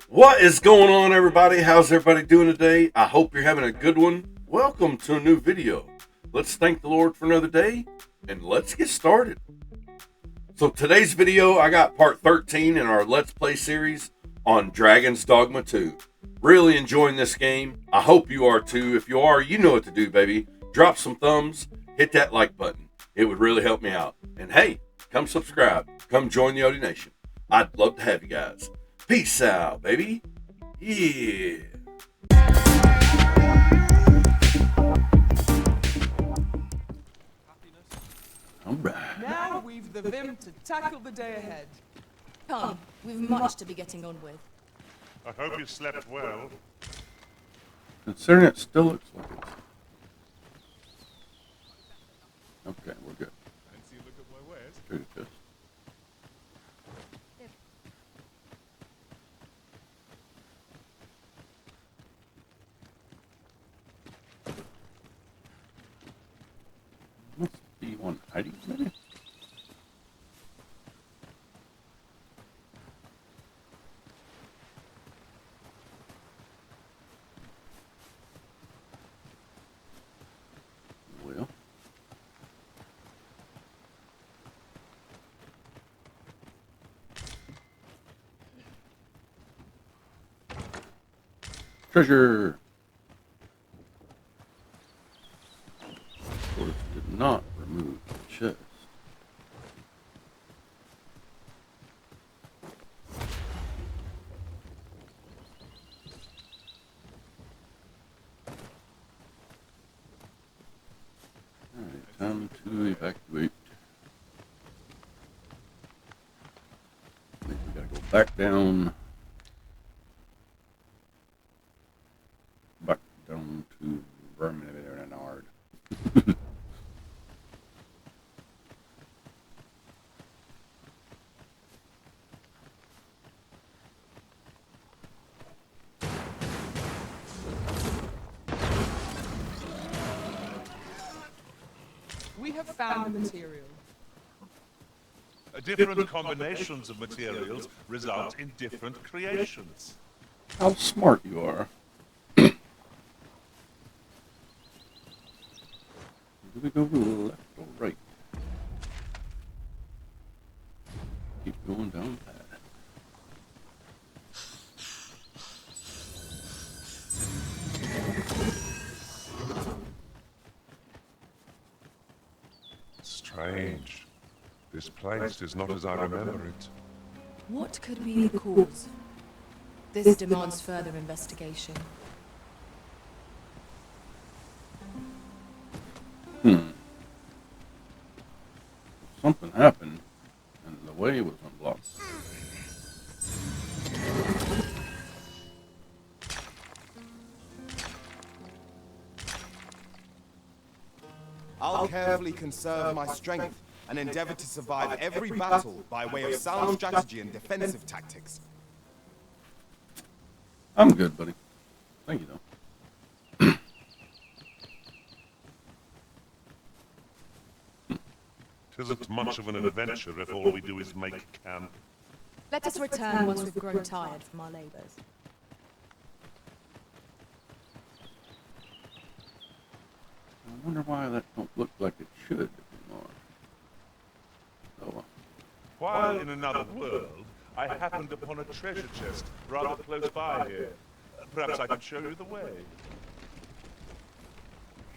What is going on, everybody? How's everybody doing today? I hope you're having a good one. Welcome to a new video. Let's thank the Lord for another day and let's get started. So today's video, I got part 13 in our Let's Play series on Dragon's Dogma 2. Really enjoying this game. I hope you are too. If you are, you know what to do, baby. Drop some thumbs, hit that like button. It would really help me out. And hey, come subscribe. Come join the Odie Nation. I'd love to have you guys. Peace out, baby. Yeah. All right. Now we've the vim to tackle the day ahead. Come, we've much to be getting on with. I hope you slept well. Considering it still looks like it's... Okay, we're good. Fancy a look at my wares? Treat it this. Must be one hiding, maybe? Well. Treasure! Of course, did not remove the chest. Alright, time to evacuate. I think we gotta go back down. Back down to Verminard. We have found the material. Different combinations of materials result in different creations. How smart you are. Do we go to the left or right? Keep going down that. Strange. This place is not as I remember it. What could be the cause? This demands further investigation. Something happened, and the way was unblocked. I'll carefully conserve my strength and endeavor to survive every battle by way of sound strategy and defensive tactics. I'm good, buddy. Thank you, though. 'Tisn't much of an adventure if all we do is make camp. Let us return once we've grown tired from our labors. I wonder why that don't look like it should anymore. Oh, While in another world, I happened upon a treasure chest rather close by here. Perhaps I can show you the way.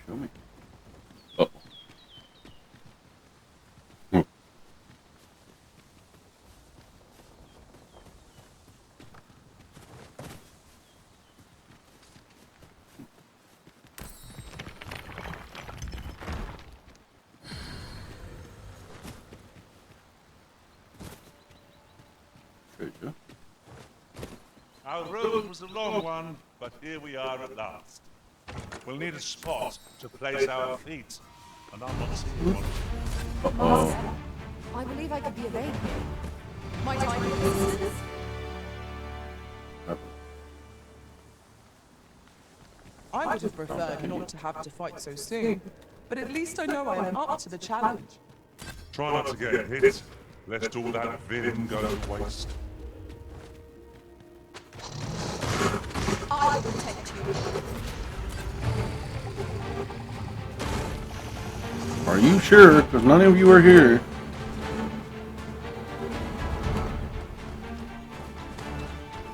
show me. Uh-oh. Treasure. Our road was a long one, but here we are at last. We'll need a spot to place our feet, and I'm not seeing one. Master, I believe I could be of aid here. Might I be of assistance? I would have preferred not to have to fight so soon, but at least I know I am up to the challenge. Try not to get hit, lest all that vim go to waste. Are you sure? Because none of you are here.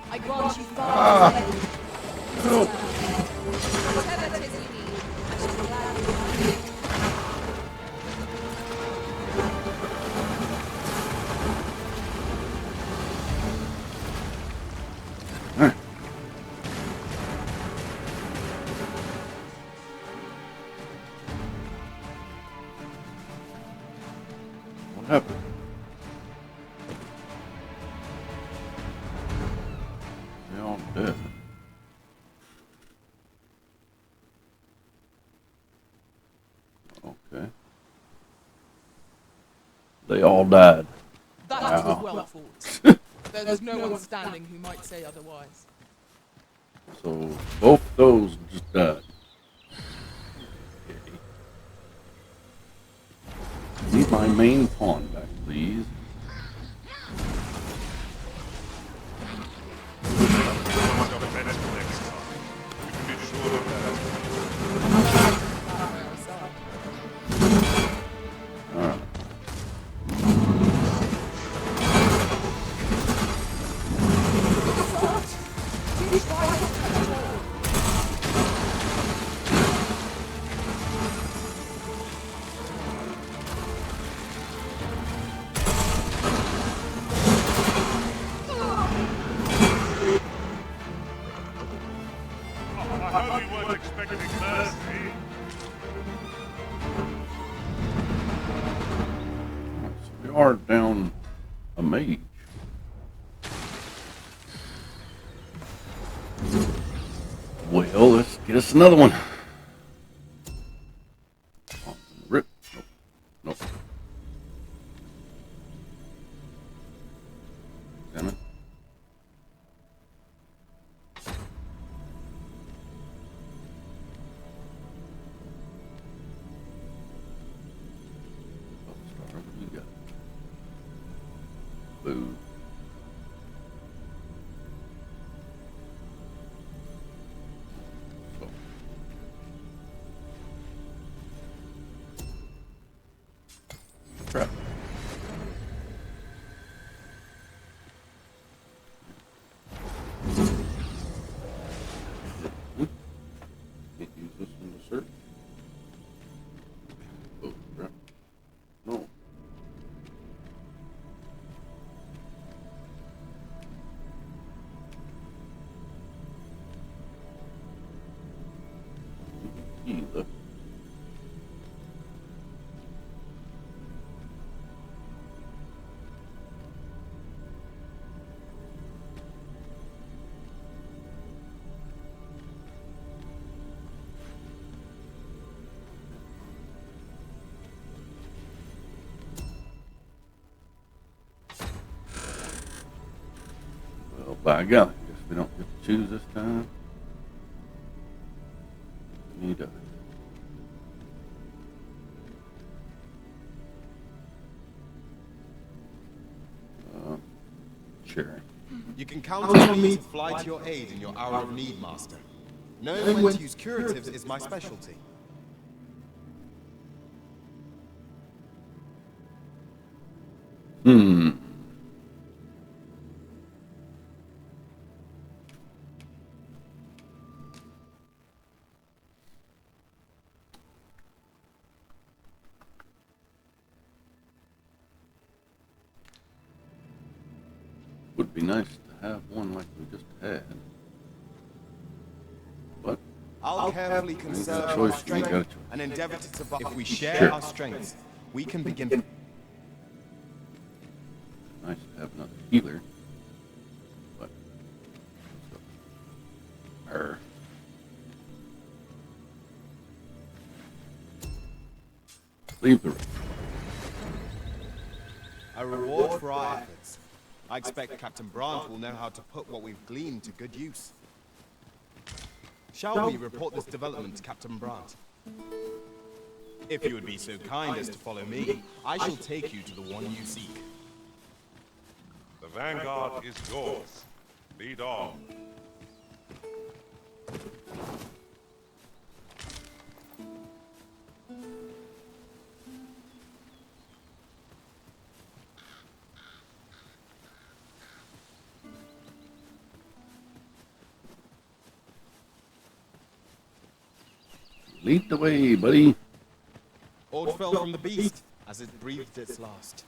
I grant you far away. No. Whatever it is you need, I shall gladly find it. Alright. What happened? They're all dead. Okay. They all died. That Wow. was well fought. There's no one standing who might say otherwise. So both those just died. Okay. Need my main pawn back, please. Much of a minute next time. You can be sure of that. Alright. I hope you weren't expecting mercy. So we are down a mage. Well, let's get us another one. Oh, rip. Nope. Nope. Damn it. Oh, Star, what do you got? Boo. So. Crap. Can't use this one to search. Oh, crap. No. Either. Well, by golly, guess we don't get to choose this time. We need a cherry. You can count on me to fly to your aid in your hour of need, Master. Knowing when to use curatives is my specialty. Would be nice to have one like we just had. But I'll carefully conserve got a our choice. We got a strength choice. and endeavor to survive. If we share Sure. our strengths, we can begin. Nice to have another healer. But her. Leave the room. A reward for our efforts. I expect Captain Brandt will know how to put what we've gleaned to good use. Shall we report this development to Captain Brandt? If you would be so kind as to follow me, I shall take you to the one you seek. The vanguard is yours. Lead on. Lead the way, buddy. Ord fell from the beast as it breathed its last.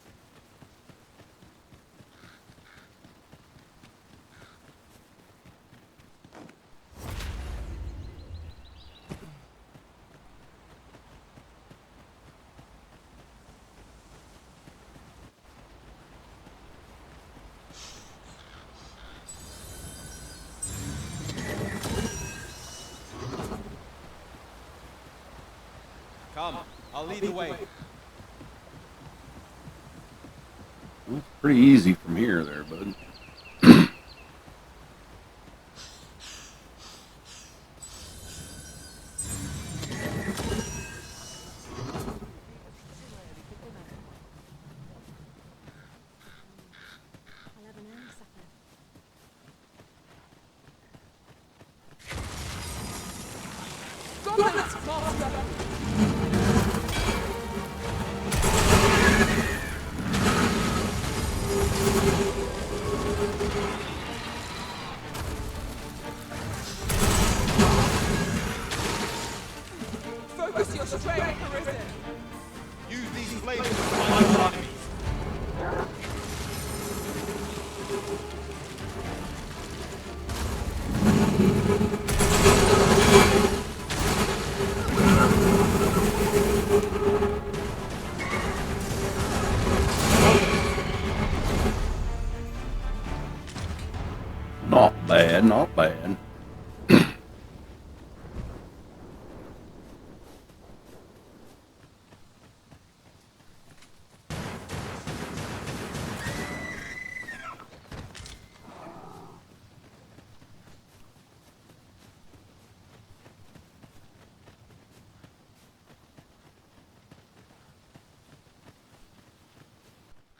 Come, I'll lead the way. It's pretty easy from here there, bud. Dominance master! Focus your strength, Arisen! Use these flames to find your enemies. Not bad, not bad.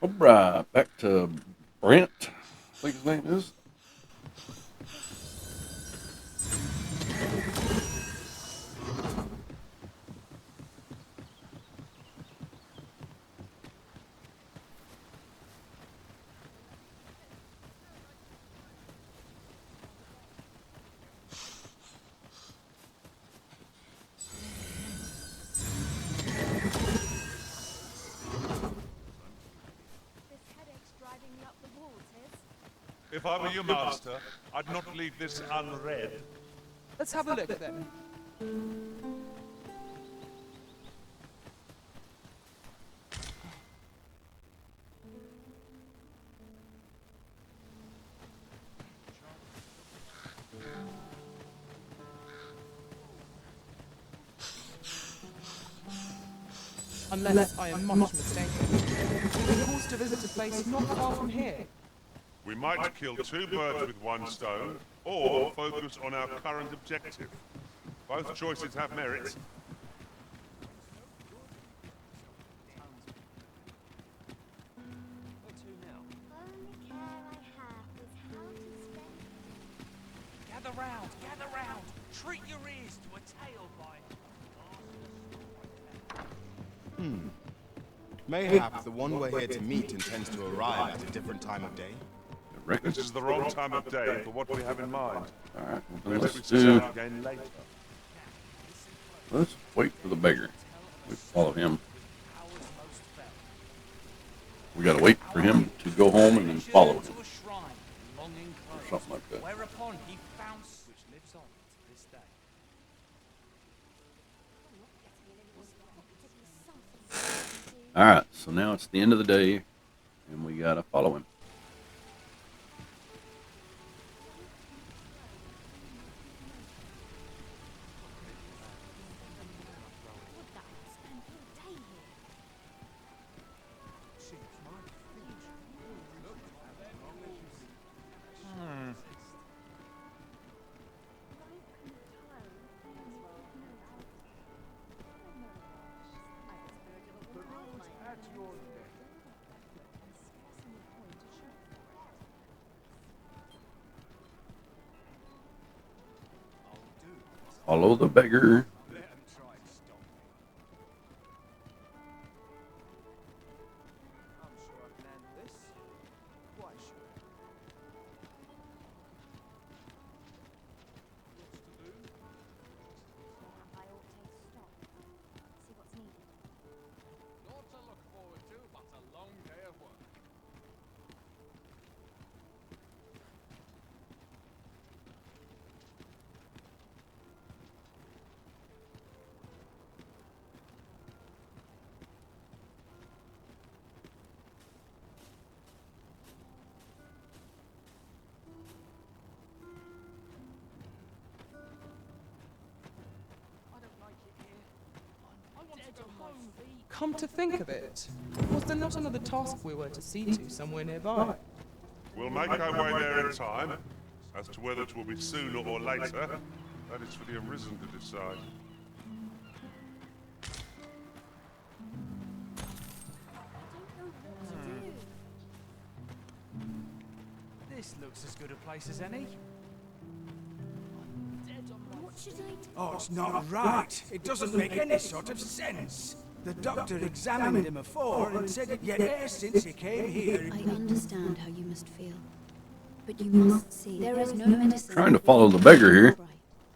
Alright, back to Brent, I think his name is. If I were your master, I'd not leave this unread. Let's have a look then. Unless I am much mistaken. We're forced to visit a place not far from here. We might kill two birds with one stone, or focus on our current objective. Both choices have merits. Gather round. Treat your ears to a tale by... Mayhap the one we're here to meet intends to arrive at a different time of day. This is the wrong time of day for what we have in mind. Alright, Let's let's reach do. out again later. Let's wait for the beggar. We follow him. We gotta wait for him to go home and then follow him. To a shrine, long enclosed, Or something like that. whereupon he found which lives on to this day. Alright, so now it's the end of the day, and we gotta follow him. Follow the beggar. Come to think of it, was there not another task we were to see to somewhere nearby? We'll make our way there in time. As to whether it will be sooner or later, that is for the Arisen to decide. This looks as good a place as any. What should I do? Oh, it's not right. It doesn't make any sort of sense. The doctor examined him afore and said he'd get air since he came here. I understand how you must feel. But you must see, there is no medicine. Trying to follow the beggar here.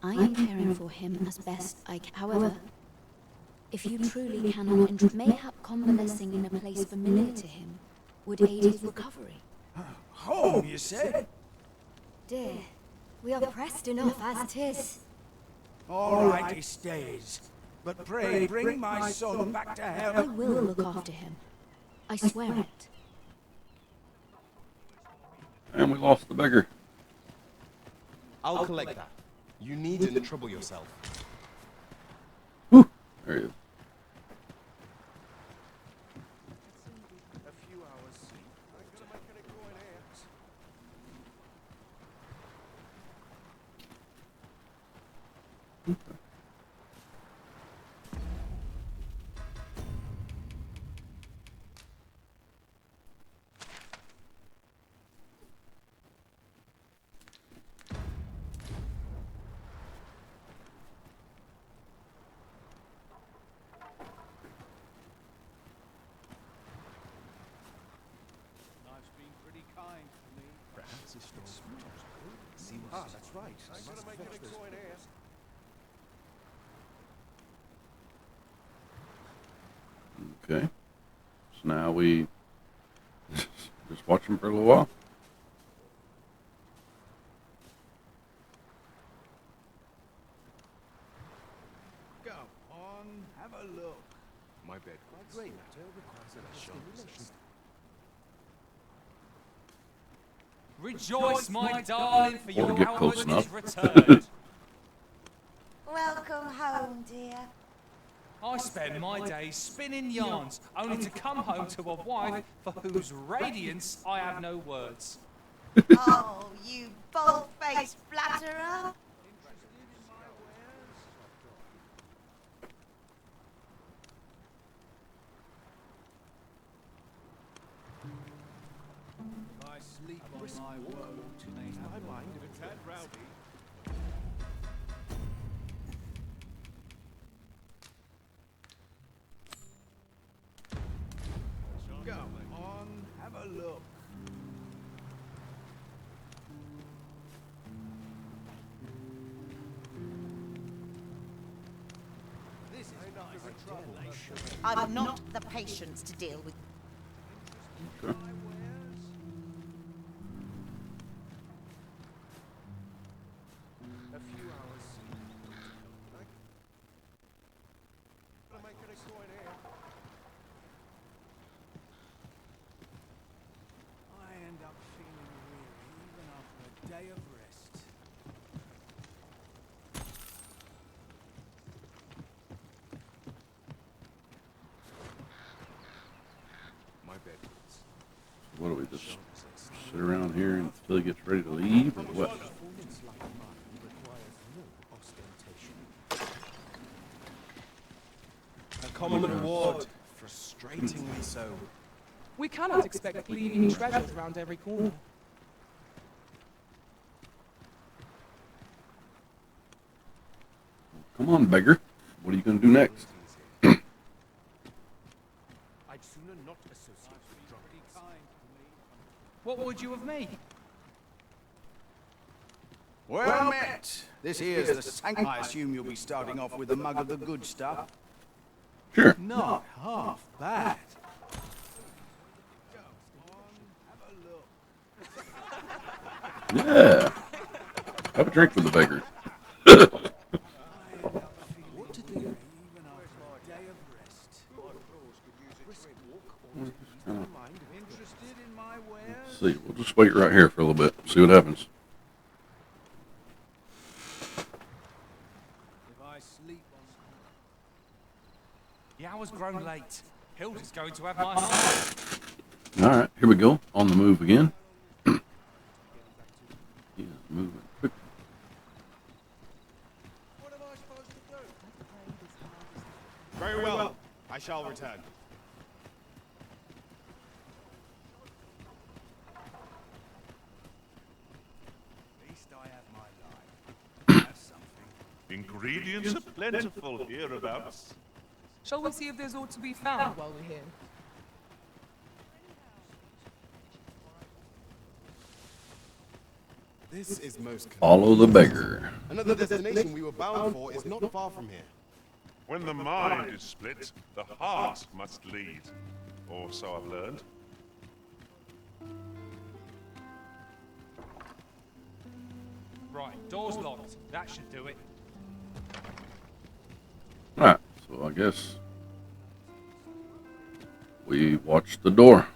I am caring for him as best I can. However, if you truly cannot enjoy, mayhap convalescing in a place familiar to him would aid his recovery. Home, you say? Dear, we are pressed enough as it is. All right, he stays. But pray, bring my son back to I health. will look after him. I swear it. And we lost the beggar. I'll collect that. You needn't trouble yourself. Whew. There he is. A few hours sleep. I'm gonna make it a go in here. Life's been pretty kind to me. Perhaps this story see what's that's right. I'm gonna make it a go in here. Okay. So now we just watch him for a little while. Go on, have a look. My bed. Great matter requires a sharp relation. Rejoice, my darling, for Or your get close Albert is enough. returned. Welcome home, dear. I spend my days spinning yarns, only to come home to a wife for whose radiance I have no words. Oh, you bold-faced flatterer. I sleep on my woe to my mind if it's that rowdy. Go on, have a look. This is nice and trouble. I've not the patience to deal with. Okay. A few hours sleep. Gonna make it a go in here. I end up feeling weary even after a day of rest. My bed. What do we just sit around here until he gets ready to leave, or what? Performance like mine requires no ostentation. A common reward, frustratingly so. We cannot expect gleaming treasures around every corner. Come on, beggar. What are you going to do next? I'd sooner not associate with drunkards. What would you of me? Well met. This here's the sank. I assume you'll be starting off with a mug of the good stuff. Sure. Not half bad. Yeah. Have a drink with the beggar. What to do even after a day of rest? Interested in my wares? Let's see. We'll just wait right here for a little bit. See what happens. If I sleep on The hour's grown late. Hilda's going to have my heart. All right, here we go. On the move again. He is moving quick. What am I supposed to do? Very well. I shall return. At least I have my life. That's something. Ingredients are plentiful hereabouts. Shall we see if there's aught to be found while we're here? This is most Follow the beggar. Another destination we were bound for is not far from here. When the mind is split, the heart must lead. Or so I've learned. Right, door's locked. That should do it. All right, so I guess we watch the door.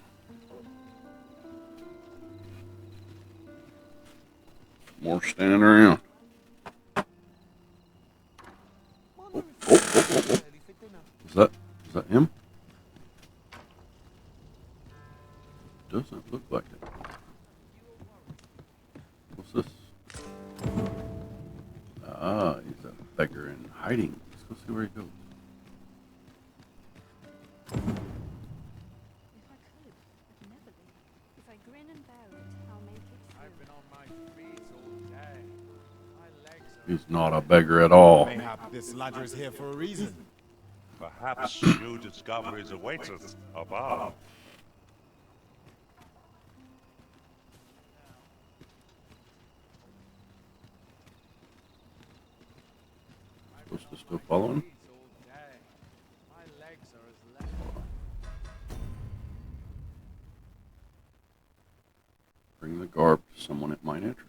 More standing around. Oh. Is that him? Doesn't look like it. What's this? Ah, he's a beggar in hiding. Let's go see where he goes. If I could, I'd never leave. If I grin and bear it, I'll make it through. I've been on my feet all day. My legs are... He's not a beggar at all. Mayhap this ladder is here for a reason. Perhaps new discoveries await us above. Supposed to still follow him? My legs are as level. Bring the garb to someone it might interest.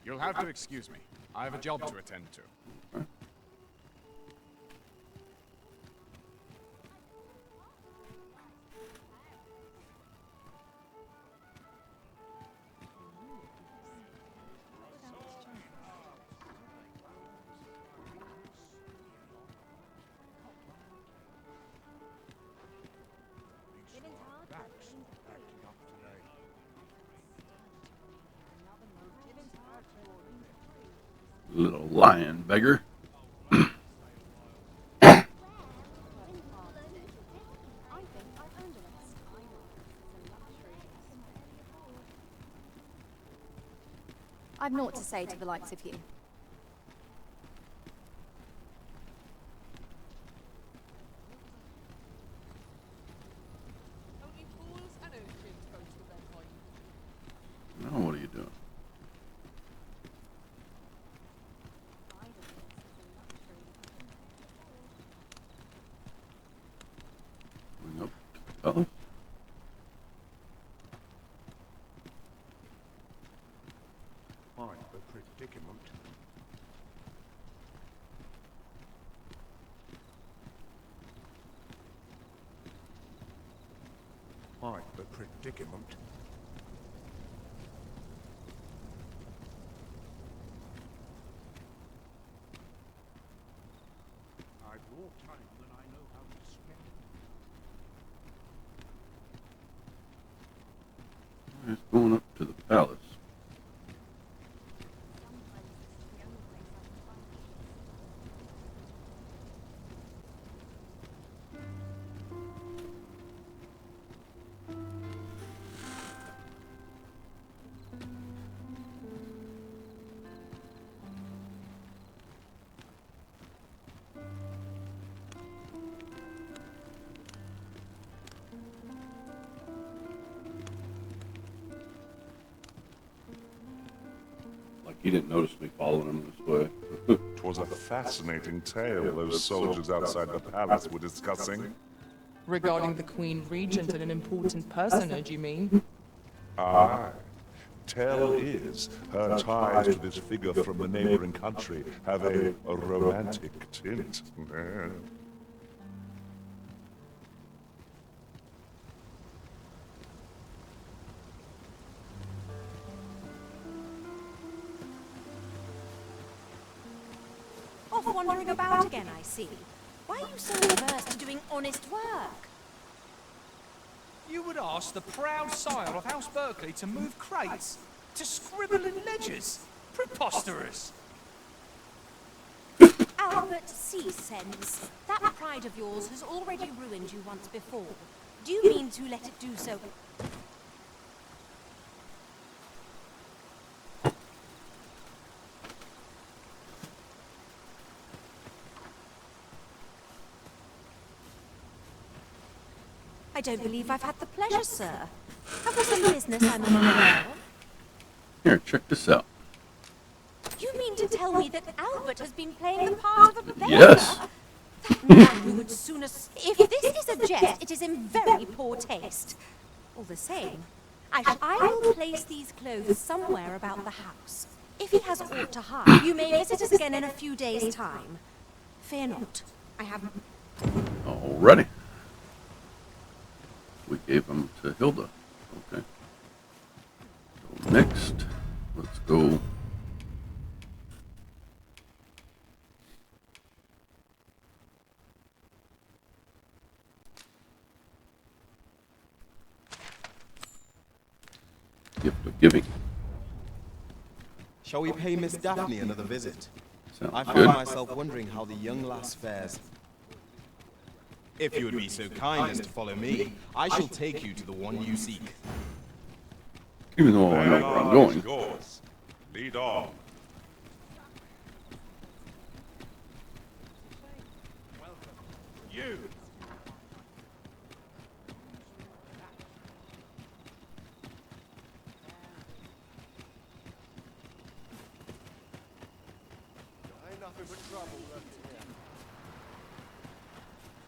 You'll have to excuse me. I have a job to attend to. Okay. Little lion beggar. I've naught to say to the likes of you. Only fools and urchins go to their point. Now what are you doing? Going up to the palace? Quite a predicament. Quite a predicament. I've more time than I know how to spend. He's going up to the palace. Like he didn't notice me following him this way. 'Twas a fascinating tale those soldiers outside the palace were discussing. Regarding the Queen Regent and an important personage, you mean? Aye. Tell is, her ties to this figure from the neighboring country have a romantic tint. off wandering about again, I see. Why are you so averse to doing honest work? You would ask the proud sire of House Berkeley to move crates, to scribble in ledgers? Preposterous! Albert, cease, sense. That pride of yours has already ruined you once before. Do you mean to let it do so? I don't believe I've had the pleasure, sir. Have we some business I'm unaware of? Here, check this out. You mean to tell me that Albert has been playing the part of a beggar? Yes. That man who would sooner... If this is a jest, it is in very poor taste. All the same, I will place these clothes somewhere about the house. If he has aught to hide, you may visit us again in a few days' time. Fear not, I have... Alrighty. We gave them to Hilda. Okay. So next, let's go. Gift of giving. Shall we pay Miss Daphne another visit? Sounds I good. find myself wondering how the young lass fares. If you would be so kind as to follow me, I shall take you to the one you seek. Even though I know where I'm going. Yours. Lead on. You.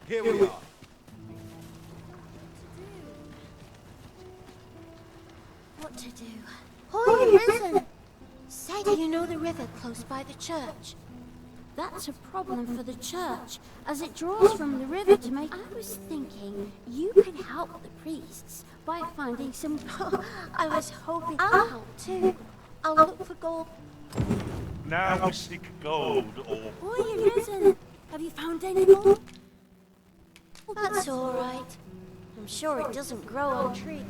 Here we are. What to do? Holy Risen! Say, do you know the river close by the church? That's a problem for the church, as it draws from the river to make... I was thinking you could help the priests by finding some... I was hoping I'll help too. I'll look for gold. Now we seek gold or... Holy Risen! Have you found any gold? That's all right. I'm sure it doesn't grow on trees.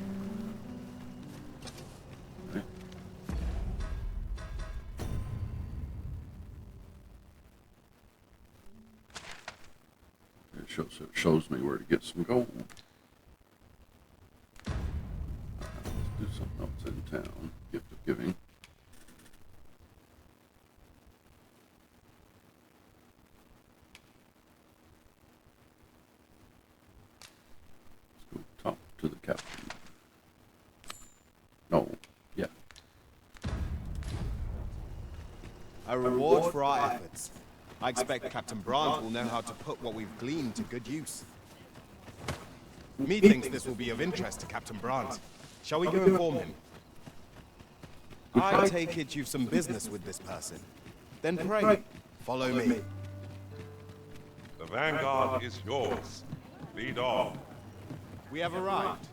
It shows me where to get some gold. Let's do something else in town. Gift of giving. Let's go talk to the captain. No, yeah. A reward for our efforts. I expect Captain Brandt will know how to put what we've gleaned to good use. Methinks this will be of interest to Captain Brandt. Shall we go inform him? I take it you've some business with this person. Then pray, follow me. The vanguard is yours. Lead on. We have arrived.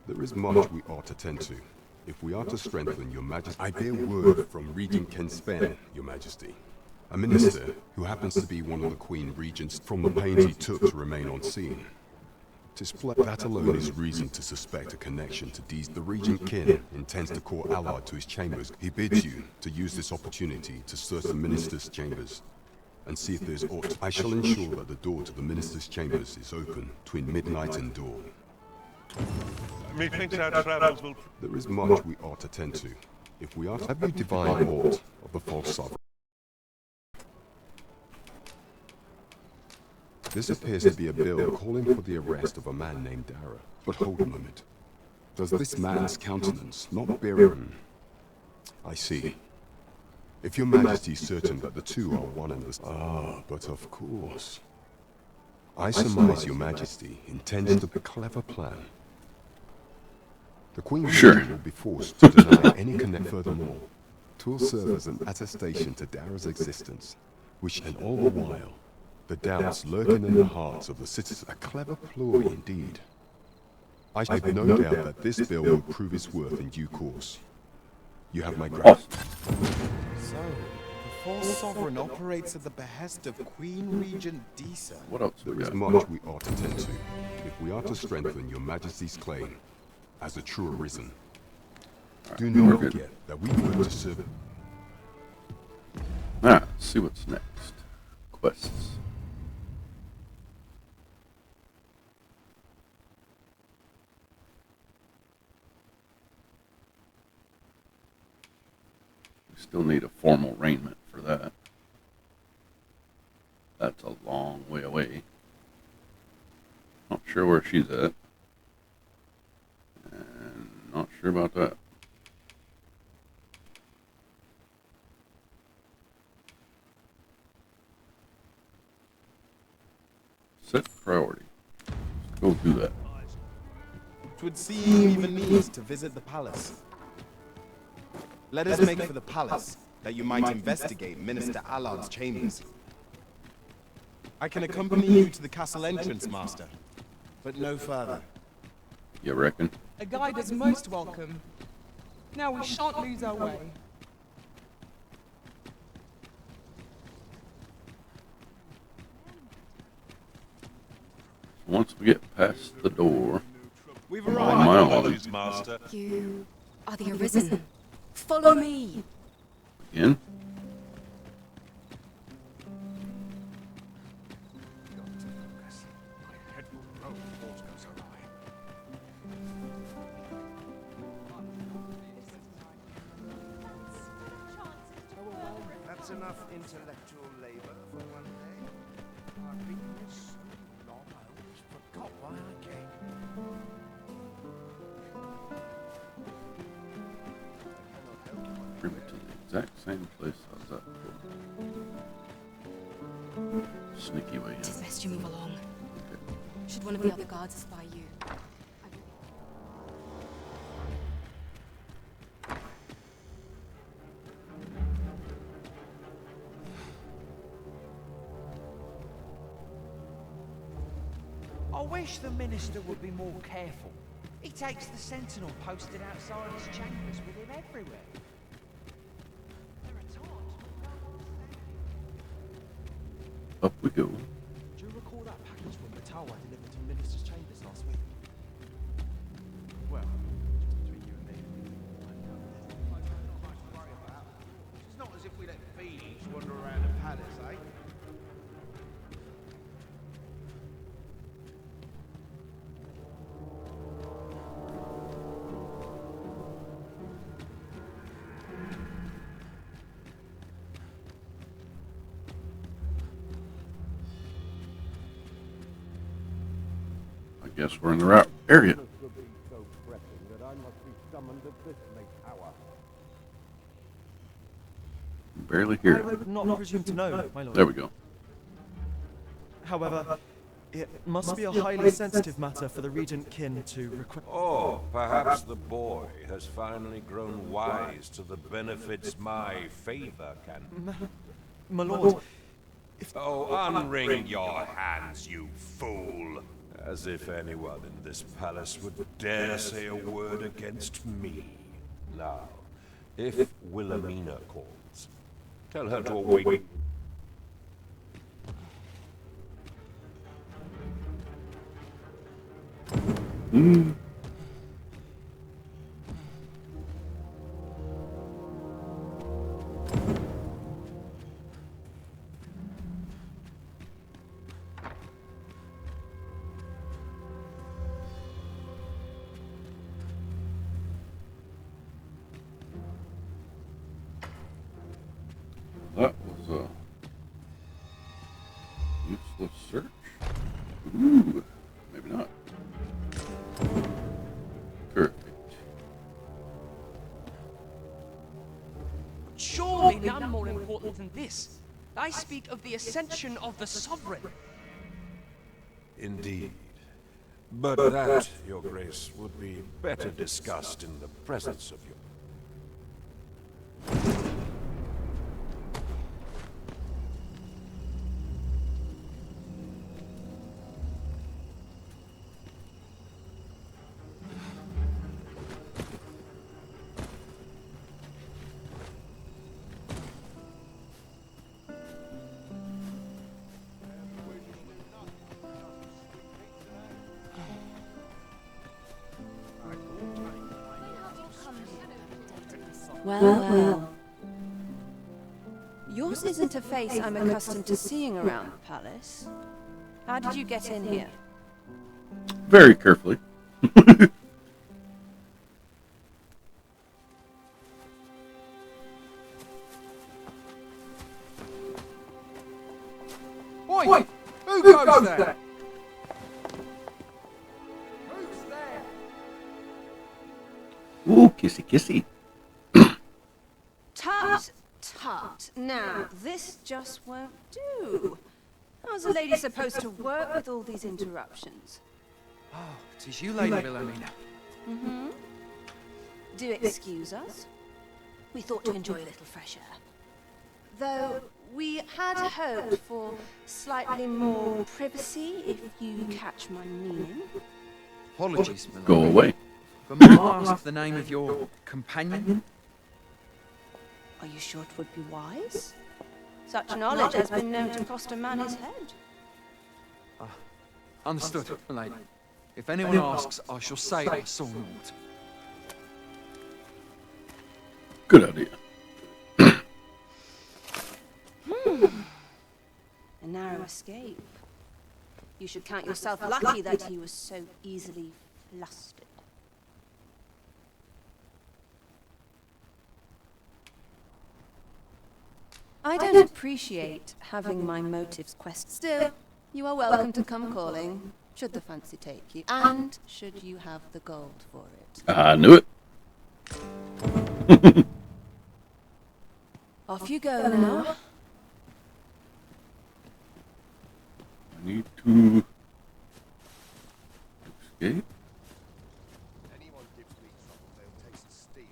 There is much we ought to tend to. If we are to strengthen your majesty, I bear word from Regent Ken Spen, your majesty. A minister who happens to be one of the Queen Regents from the pains he took to remain on scene. That alone is reason to suspect a connection to these. The Regent Kin intends to call Allard to his chambers. He bids you to use this opportunity to search the minister's chambers and see if there's aught. I shall ensure that the door to the minister's chambers is open between midnight and dawn. Methinks our travels will... There is much we ought to tend to. If we are to... Have you divined aught of the false sovereign? This appears to be a bill calling for the arrest of a man named Dara. But hold a moment. Does this man's countenance not bear... I see. If your majesty is certain that the two are one and the... Ah, but of course. I surmise your majesty intends to... A clever plan. The Queen will be forced to deny any connect. Furthermore, 'twill serve as an attestation to Dara's existence, which, and all the while, the doubts lurking in the hearts of the citizens. A clever ploy indeed. I've no doubt that this bill will prove its worth in due course. You have my gratitude. So The false sovereign operates at the behest of Queen Regent Disa. What else? There is much we ought to tend to, if we are to strengthen your majesty's claim as a true arisen. Do not forget that we live to serve it. Let's see what's next. Quests. We still need a formal arraignment for that. That's a long way away. Not sure where she's at. And not sure about that. Set priority. Let's go do that. 'Twould seem even needs to visit the palace. Let us make for the palace, that you might investigate Minister Allard's chambers. I can accompany you to the castle entrance, Master, but no further. You reckon? A guide is most welcome. Now we shan't lose our way. Once we get past the door, We've on arrived. my own. Apologies, Master. You are the Arisen. Follow me. Again? That's enough intellectual labor for one day. I've been here so long, I almost forgot why I came. Bring me to the exact same place I was at before. Sneaky way It is in. best you move along. Okay. Should one of the other guards spy you? I wish the minister would be more careful. He takes the sentinel posted outside his chambers with him everywhere. Up we go. Do you recall that package from Matawa delivered to Minister's chambers last week? Well, just between you and me. It's not as if we let thieves wander around the palace, eh? I guess we're in the right area. Barely hear I it. would not presume to know, my lord. There we go. However, it must be a highly sensitive matter for the regent kin to request. Oh, perhaps the boy has finally grown wise to the benefits my favor can. My lord, Oh, unring your hands, you fool! As if anyone in this palace would dare say a word against me. Now, if Wilhelmina calls, tell her to await. That was a useless search. Ooh, maybe not. Perfect. Surely none more important than this. I speak of the ascension of the sovereign. Indeed. But that, Your Grace, would be better discussed in the presence of your... Well. Yours isn't a face I'm accustomed to seeing around the palace. How did you get in here? Very carefully. Oi! Who goes there? Who's there? Ooh, kissy kissy. Tut. Now, this just won't do. How's a lady supposed to work with all these interruptions? Oh, it is you, Lady Wilhelmina. Mm-hmm. Do excuse us. We thought to enjoy a little fresh air. Though we had hoped for slightly more privacy, if you catch my meaning. Apologies, Wilhelmina. Go away. But may I ask the name of your companion? Are you sure it would be wise? Such knowledge has been known to cost a man his head. Understood, lady. If anyone asks, I shall say I saw naught. Good idea. A narrow escape. You should count yourself lucky that he was so easily flustered. I don't appreciate having my motives questioned. Still, you are welcome to come calling, should the fancy take you, and should you have the gold for it. I knew it. Off you go now. I need to escape. Anyone gives me trouble, they'll taste steel.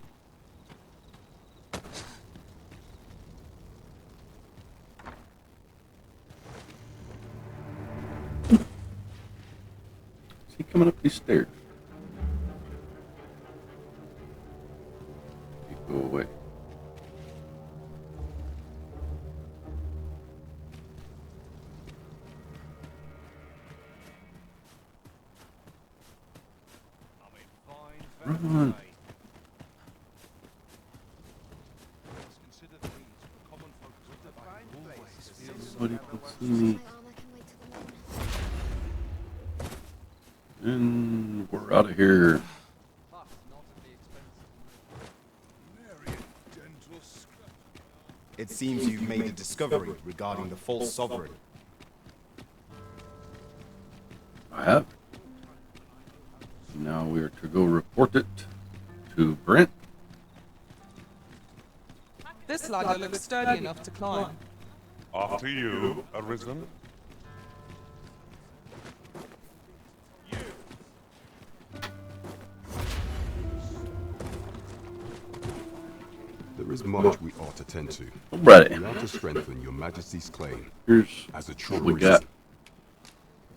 Is he coming up these stairs? You go away. Run. Nobody can see me. And we're out of here. It seems you've made a discovery regarding the false sovereign. I have. Now we are to go report it to Brent. This ladder looks sturdy enough to climb. After you, Arisen. There is much we ought to tend to. Right. We ought to strengthen your Majesty's claim Here's as a true what we got.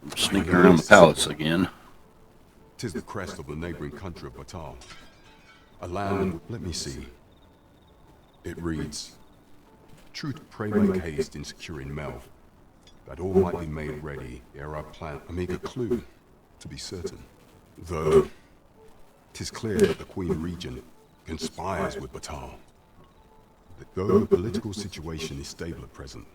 I'm sneaking around the palace again. 'Tis the crest of the neighboring country of Batal. A land, let me see. It reads, "Truth pray make haste in securing Melv, that all might be made ready ere our plan." I make a clue, to be certain. Though, 'tis clear that the Queen Regent conspires with Batal. Though the political situation is stable at present,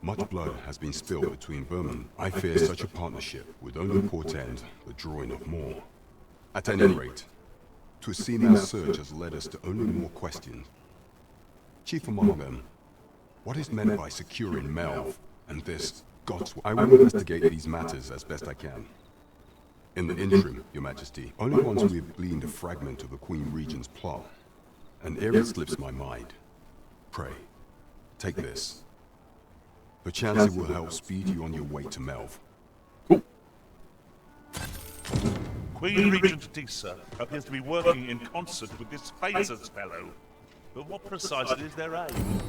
much blood has been spilled between Burman. I fear such a partnership would only portend the drawing of more. At any rate, 'twould seem our search has led us to only more questions. Chief among them, what is meant by securing Melv and this God's... I will investigate these matters as best I can. In the interim, Your Majesty, only once we have gleaned a fragment of the Queen Regent's plot, and ere it slips my mind, pray, take this. Perchance it will help speed you on your way to Melv. Queen Regent Tisa appears to be working in concert with this Phasers fellow. But what precisely is their aim?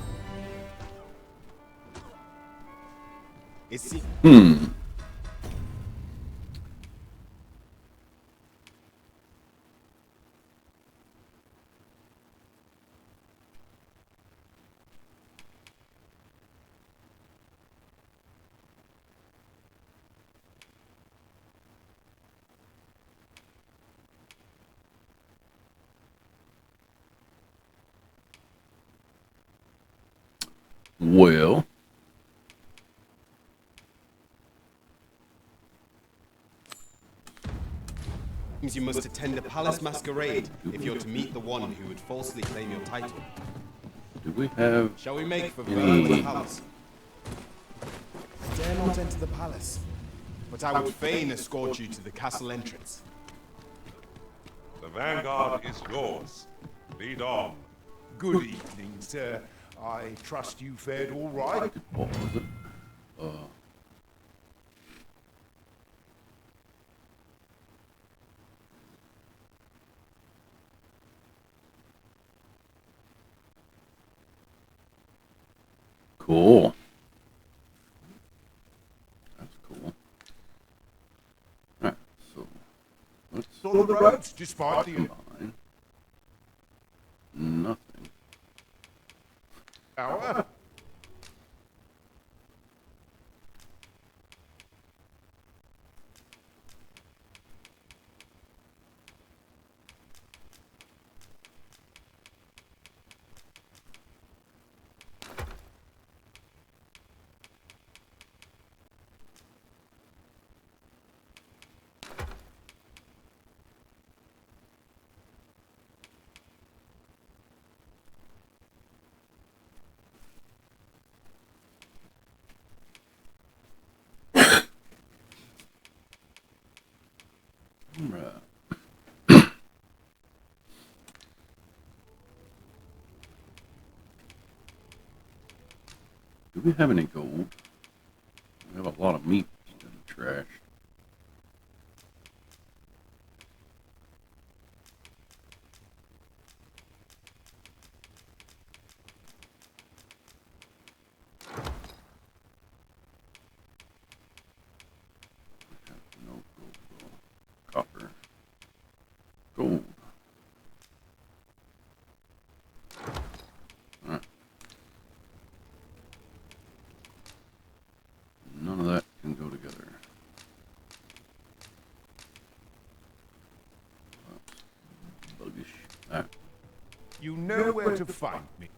Well. Seems you must attend a palace masquerade if you're to meet the one who would falsely claim your title. Do we have Shall we make for any... the palace? Dare not enter the palace, but I would fain escort you to the castle entrance. The vanguard is yours. Lead on. Good evening, sir. I trust you fared all right. What was it? Cool. That's cool. Alright, so let's Saw the roads despite the combine. Nothing. hour. Right. Do we have any gold? We have a lot of meat in the trash. No gold. Copper. Gold. Alright. None of that can go together. That's buggish. Alright. You know where to find me.